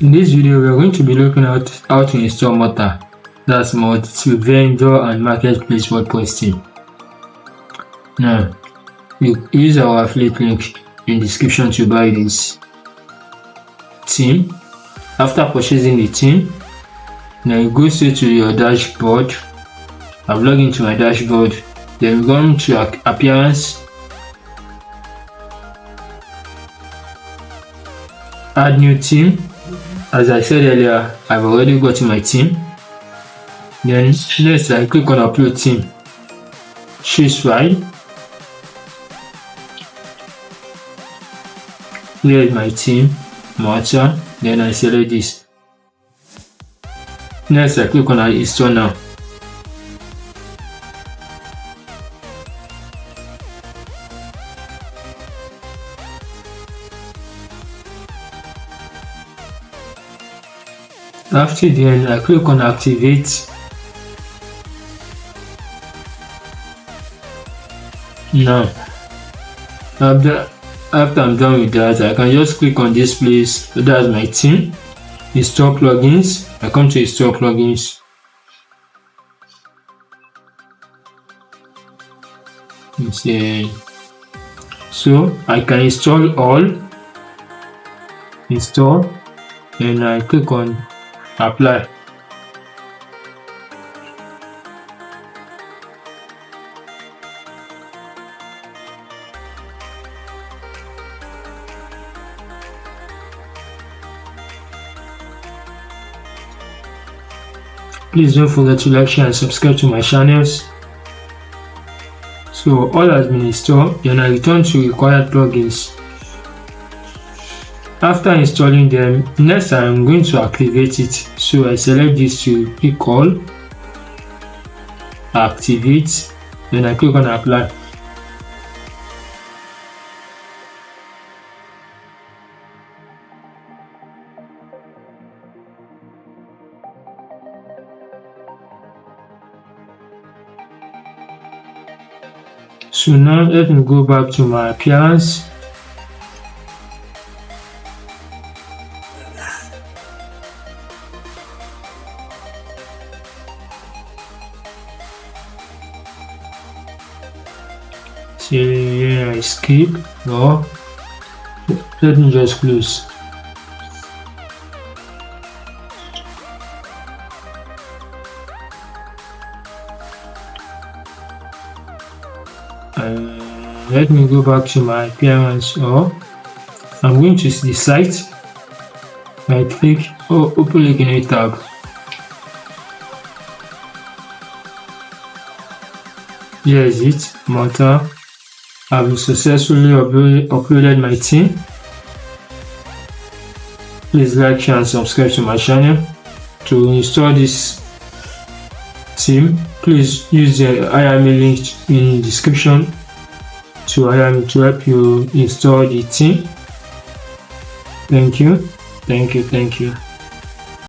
In this video, we are going to be looking at how to install Motta, that's multi-vendor and marketplace WordPress theme. Now, you use our affiliate link in the description to buy this theme. After purchasing the theme, now you go straight to your dashboard. I've logged into my dashboard. Then we go into appearance, add new theme. As I said earlier, I've already got my theme. Then next I click on upload theme, choose file. Here is my theme, Motta. Then I select this. Next I click on install now. After then, I click on activate. Now, after I'm done with that, I can just click on this place. That's my theme. Install plugins. I come to install plugins. So I can install all. Install. Then I click on apply. Please don't forget to like, share and subscribe to my channels. So all has been installed. Then I return to required plugins. After installing them, next I'm going to activate it. So I select this to click all, activate, then I click on apply. So now let me go back to my appearance. Here I skip, or let me just close. Let me go back to my appearance, or I'm going to the site. I click open link in a tab. Here is it, Motta. I've successfully uploaded my theme. Please like, share and subscribe to my channel. To install this theme, please use the IME link in the description to help you install the theme. Thank you.